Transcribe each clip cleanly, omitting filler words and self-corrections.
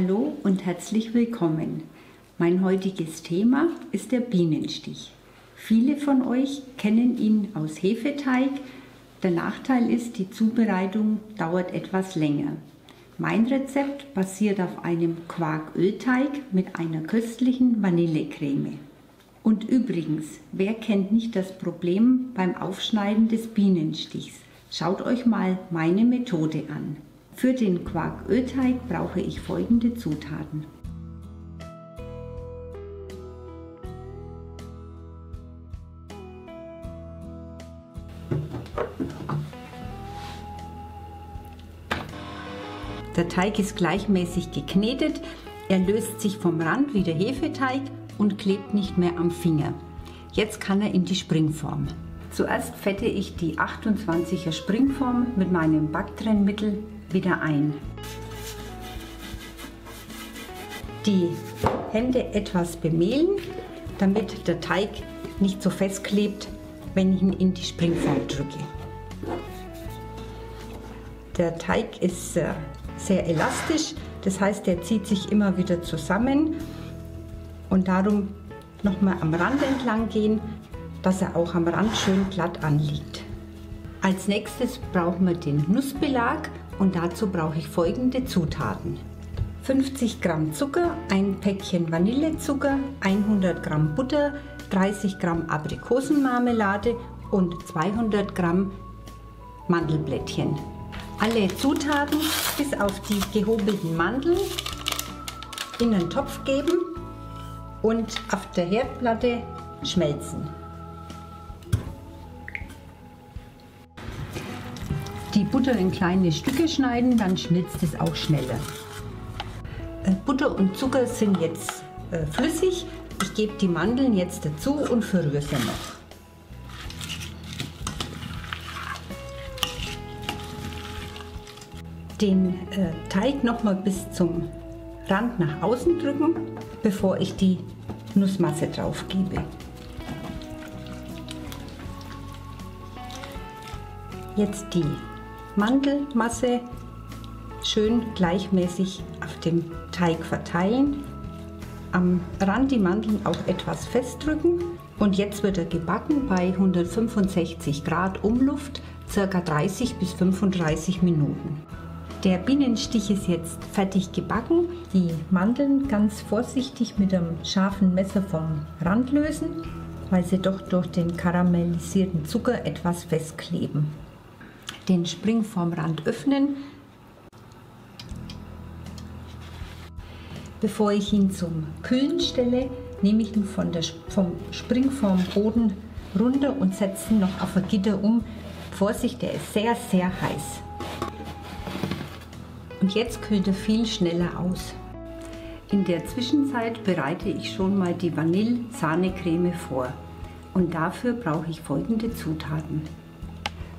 Hallo und herzlich willkommen. Mein heutiges Thema ist der Bienenstich. Viele von euch kennen ihn aus Hefeteig. Der Nachteil ist, die Zubereitung dauert etwas länger. Mein Rezept basiert auf einem Quarkölteig mit einer köstlichen Vanillecreme. Und übrigens, wer kennt nicht das Problem beim Aufschneiden des Bienenstichs? Schaut euch mal meine Methode an. Für den Quarkölteig brauche ich folgende Zutaten. Der Teig ist gleichmäßig geknetet, er löst sich vom Rand wie der Hefeteig und klebt nicht mehr am Finger. Jetzt kann er in die Springform. Zuerst fette ich die 28er Springform mit meinem Backtrennmittel wieder ein. Die Hände etwas bemehlen, damit der Teig nicht so fest klebt, wenn ich ihn in die Springform drücke. Der Teig ist sehr elastisch, das heißt, er zieht sich immer wieder zusammen und darum nochmal am Rand entlang gehen, dass er auch am Rand schön glatt anliegt. Als nächstes brauchen wir den Nussbelag und dazu brauche ich folgende Zutaten. 50 Gramm Zucker, ein Päckchen Vanillezucker, 100 Gramm Butter, 30 Gramm Aprikosenmarmelade und 200 Gramm Mandelblättchen. Alle Zutaten bis auf die gehobelten Mandeln in einen Topf geben und auf der Herdplatte schmelzen. Die Butter in kleine Stücke schneiden, dann schmilzt es auch schneller. Butter und Zucker sind jetzt flüssig. Ich gebe die Mandeln jetzt dazu und verrühre sie noch. Den Teig nochmal bis zum Rand nach außen drücken, bevor ich die Nussmasse drauf gebe. Jetzt die Mandelmasse schön gleichmäßig auf dem Teig verteilen. Am Rand die Mandeln auch etwas festdrücken und jetzt wird er gebacken bei 165 Grad Umluft, ca. 30 bis 35 Minuten. Der Bienenstich ist jetzt fertig gebacken. Die Mandeln ganz vorsichtig mit einem scharfen Messer vom Rand lösen, weil sie doch durch den karamellisierten Zucker etwas festkleben. Den Springformrand öffnen. Bevor ich ihn zum Kühlen stelle, nehme ich ihn vom Springformboden runter und setze ihn noch auf ein Gitter um. Vorsicht, der ist sehr, sehr heiß. Und jetzt kühlt er viel schneller aus. In der Zwischenzeit bereite ich schon mal die Vanille-Sahne-Creme vor. Und dafür brauche ich folgende Zutaten.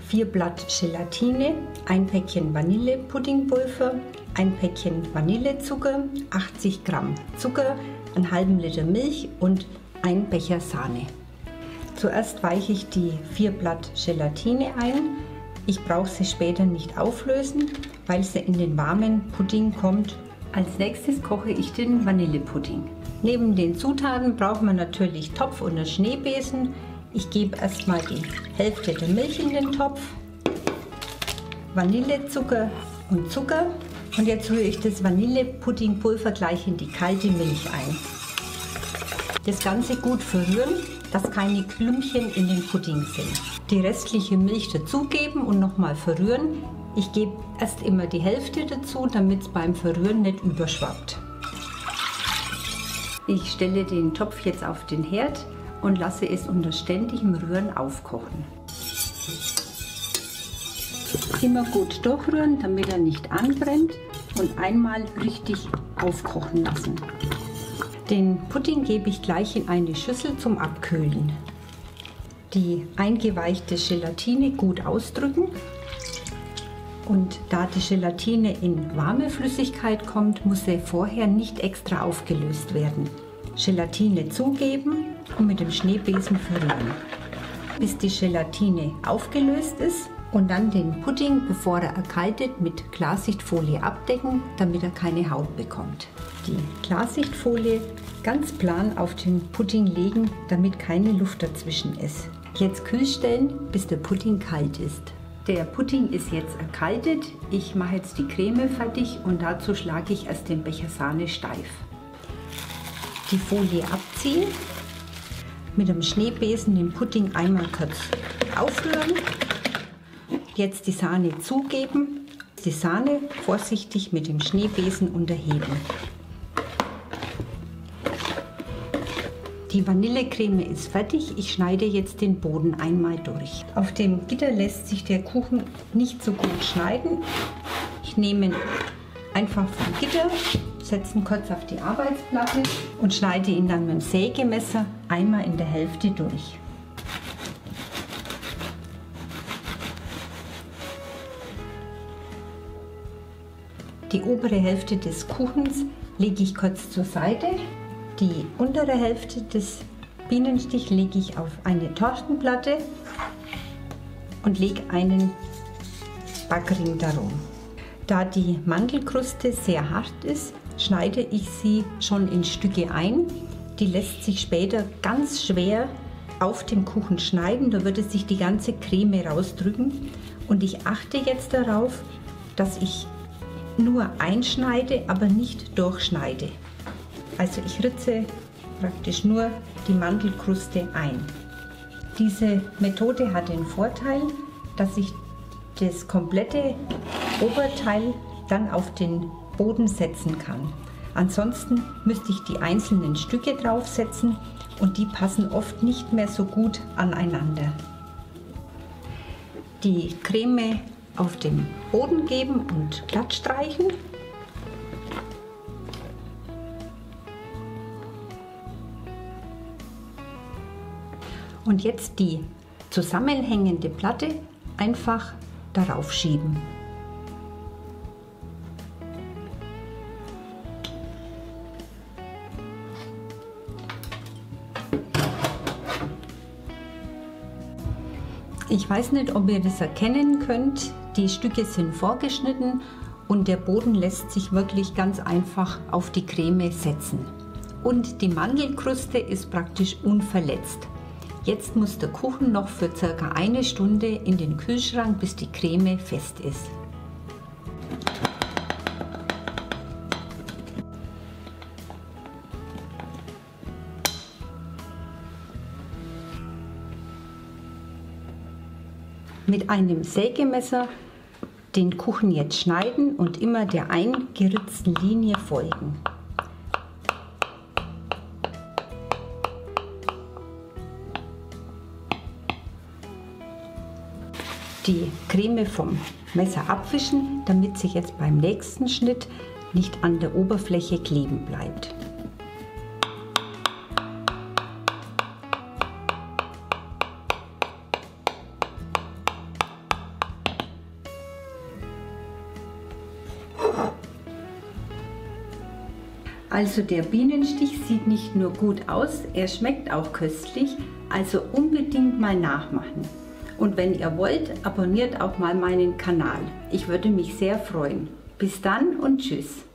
4 Blatt Gelatine, ein Päckchen Vanillepuddingpulver, ein Päckchen Vanillezucker, 80 Gramm Zucker, einen halben Liter Milch und ein Becher Sahne. Zuerst weiche ich die 4 Blatt Gelatine ein. Ich brauche sie später nicht auflösen, weil sie in den warmen Pudding kommt. Als nächstes koche ich den Vanillepudding. Neben den Zutaten braucht man natürlich Topf und einen Schneebesen. Ich gebe erstmal die Hälfte der Milch in den Topf, Vanillezucker und Zucker und jetzt rühre ich das Vanillepuddingpulver gleich in die kalte Milch ein. Das Ganze gut verrühren, dass keine Klümpchen in den Pudding sind. Die restliche Milch dazugeben und nochmal verrühren. Ich gebe erst immer die Hälfte dazu, damit es beim Verrühren nicht überschwappt. Ich stelle den Topf jetzt auf den Herd und lasse es unter ständigem Rühren aufkochen. Immer gut durchrühren, damit er nicht anbrennt und einmal richtig aufkochen lassen. Den Pudding gebe ich gleich in eine Schüssel zum Abkühlen. Die eingeweichte Gelatine gut ausdrücken und da die Gelatine in warme Flüssigkeit kommt, muss sie vorher nicht extra aufgelöst werden. Gelatine zugeben und mit dem Schneebesen verrühren. Bis die Gelatine aufgelöst ist, Und dann den Pudding, bevor er erkaltet, mit Klarsichtfolie abdecken, damit er keine Haut bekommt. Die Klarsichtfolie ganz plan auf den Pudding legen, damit keine Luft dazwischen ist. Jetzt kühl stellen, bis der Pudding kalt ist. Der Pudding ist jetzt erkaltet. Ich mache jetzt die Creme fertig und dazu schlage ich erst den Becher Sahne steif. Die Folie abziehen, mit dem Schneebesen den Pudding einmal kurz aufrühren. Jetzt die Sahne zugeben, die Sahne vorsichtig mit dem Schneebesen unterheben. Die Vanillecreme ist fertig, ich schneide jetzt den Boden einmal durch. Auf dem Gitter lässt sich der Kuchen nicht so gut schneiden. Ich nehme ihn einfach vom Gitter, setze ihn kurz auf die Arbeitsplatte und schneide ihn dann mit dem Sägemesser einmal in der Hälfte durch. Die obere Hälfte des Kuchens lege ich kurz zur Seite. Die untere Hälfte des Bienenstich lege ich auf eine Tortenplatte und lege einen Backring darum. Da die Mandelkruste sehr hart ist, schneide ich sie schon in Stücke ein. Die lässt sich später ganz schwer auf dem Kuchen schneiden, da würde sich die ganze Creme rausdrücken. Und ich achte jetzt darauf, dass ich nur einschneide, aber nicht durchschneide. Also ich ritze praktisch nur die Mandelkruste ein. Diese Methode hat den Vorteil, dass ich das komplette Oberteil dann auf den Boden setzen kann. Ansonsten müsste ich die einzelnen Stücke draufsetzen und die passen oft nicht mehr so gut aneinander. Die Creme auf den Boden geben und glatt streichen. Und jetzt die zusammenhängende Platte einfach darauf schieben. Ich weiß nicht, ob ihr das erkennen könnt. Die Stücke sind vorgeschnitten und der Boden lässt sich wirklich ganz einfach auf die Creme setzen. Und die Mandelkruste ist praktisch unverletzt. Jetzt muss der Kuchen noch für ca. 1 Stunde in den Kühlschrank, bis die Creme fest ist. Mit einem Sägemesser den Kuchen jetzt schneiden und immer der eingeritzten Linie folgen. Die Creme vom Messer abwischen, damit sie jetzt beim nächsten Schnitt nicht an der Oberfläche kleben bleibt. Also der Bienenstich sieht nicht nur gut aus, er schmeckt auch köstlich, also unbedingt mal nachmachen. Und wenn ihr wollt, abonniert auch mal meinen Kanal. Ich würde mich sehr freuen. Bis dann und tschüss.